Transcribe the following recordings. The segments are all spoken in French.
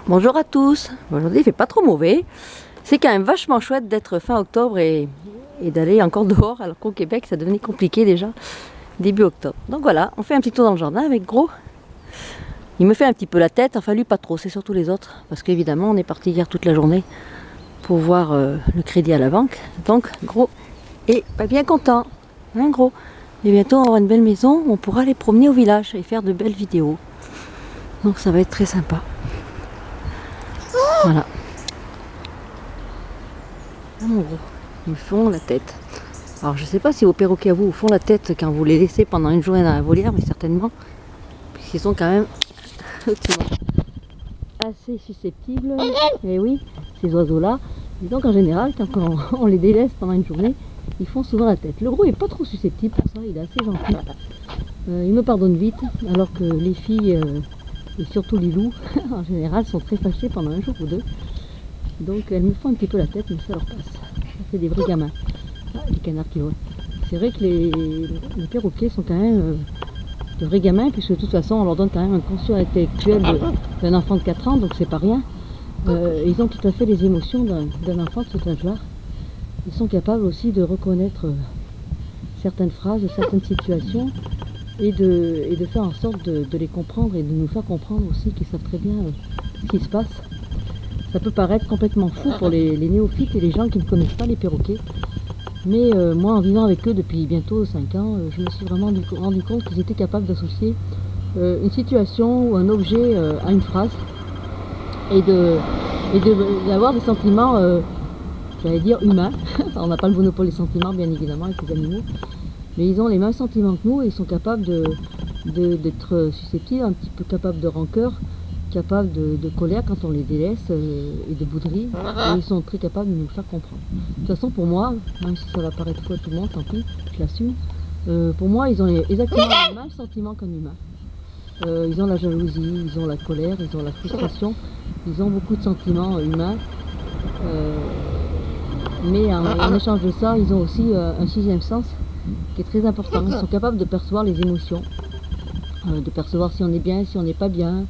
Bonjour à tous. Aujourd'hui il fait pas trop mauvais. C'est quand même vachement chouette d'être fin octobre et d'aller encore dehors, alors qu'au Québec ça devenait compliqué déjà début octobre. Donc voilà, on fait un petit tour dans le jardin avec Gros. Il me fait un petit peu la tête, enfin lui pas trop, c'est surtout les autres, parce qu'évidemment on est parti hier toute la journée pour voir le crédit à la banque. Donc Gros est pas bien content, hein Gros. Et bientôt on aura une belle maison, on pourra aller promener au village et faire de belles vidéos. Donc ça va être très sympa. Voilà. Ah, mon Gros, ils me font la tête. Alors je sais pas si vos perroquets à vous font la tête quand vous les laissez pendant une journée dans la volière, mais certainement, puisqu'ils sont quand même assez susceptibles. Et oui, ces oiseaux-là. Et donc en général, quand on les délaisse pendant une journée, ils font souvent la tête. Le Gros est pas trop susceptible pour ça, il est assez gentil. Il me pardonne vite, alors que les filles, et surtout les loups, en général, sont très fâchées pendant un jour ou deux. Donc elles me font un petit peu la tête, mais ça leur passe. Ça fait des vrais gamins. Ah, les canards qui volent. C'est vrai que les perroquets sont quand même de vrais gamins, puisque de toute façon on leur donne quand même un quotient intellectuel d'un enfant de 4 ans, donc c'est pas rien. Ils ont tout à fait les émotions d'un enfant de cet âge-là. Ils sont capables aussi de reconnaître certaines phrases, certaines situations, et de faire en sorte de les comprendre et de nous faire comprendre aussi qu'ils savent très bien ce qui se passe. Ça peut paraître complètement fou pour les néophytes et les gens qui ne connaissent pas les perroquets. Mais moi, en vivant avec eux depuis bientôt 5 ans, je me suis vraiment rendu compte qu'ils étaient capables d'associer une situation ou un objet à une phrase et d'avoir des sentiments, j'allais dire, humains. On n'a pas le monopole des sentiments, bien évidemment, avec les animaux. Mais ils ont les mêmes sentiments que nous et ils sont capables d'être susceptibles, un petit peu capables de rancœur, capables de colère quand on les délaisse et de bouderie. Et ils sont très capables de nous faire comprendre. De toute façon, pour moi, même si ça va paraître fou à tout le monde, tant pis, je l'assume. Pour moi, ils ont exactement les mêmes sentiments qu'un humain. Ils ont la jalousie, ils ont la colère, ils ont la frustration, ils ont beaucoup de sentiments humains. Mais en échange de ça, ils ont aussi un sixième sens qui est très important. Ils sont capables de percevoir les émotions, de percevoir si on est bien, si on n'est pas bien,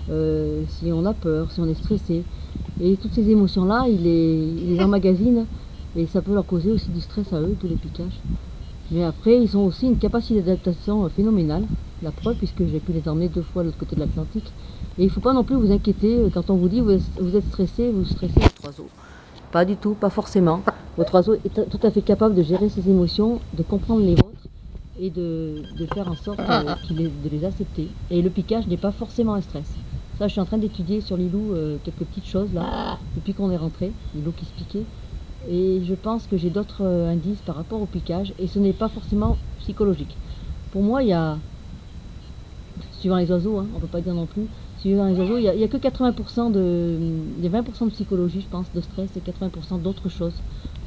si on a peur, si on est stressé. Et toutes ces émotions-là, ils les emmagasinent et ça peut leur causer aussi du stress à eux, tous les piquages. Mais après, ils ont aussi une capacité d'adaptation phénoménale, la preuve, puisque j'ai pu les emmener 2 fois de l'autre côté de l'Atlantique. Et il ne faut pas non plus vous inquiéter quand on vous dit vous êtes stressé, vous stressez votre oiseau. Pas du tout, pas forcément. Votre oiseau est tout à fait capable de gérer ses émotions, de comprendre les vôtres et de faire en sorte de les accepter. Et le piquage n'est pas forcément un stress. Ça, je suis en train d'étudier sur les loups quelques petites choses là, depuis qu'on est rentré, les loups qui se piquaient. Et je pense que j'ai d'autres indices par rapport au piquage et ce n'est pas forcément psychologique. Pour moi, il y a, suivant les oiseaux, hein, on ne peut pas dire non plus, suivant les oiseaux, il n'y a que 80% les 20% de psychologie, je pense, de stress et 80% d'autres choses,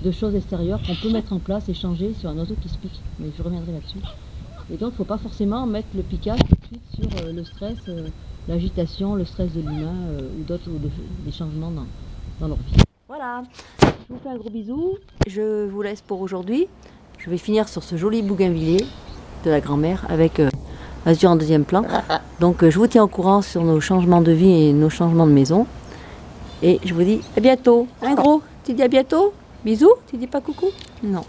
de choses extérieures qu'on peut mettre en place et changer sur un oiseau qui se pique. Mais je reviendrai là-dessus. Et donc, il ne faut pas forcément mettre le piquage tout de suite sur le stress, l'agitation, le stress de l'humain ou d'autres, des changements dans leur vie. Voilà, je vous fais un gros bisou, je vous laisse pour aujourd'hui. Je vais finir sur ce joli bougainvillier de la grand-mère avec Azur en deuxième plan. Donc je vous tiens au courant sur nos changements de vie et nos changements de maison. Et je vous dis à bientôt. Un gros, tu dis à bientôt? Bisous, tu dis pas coucou? Non.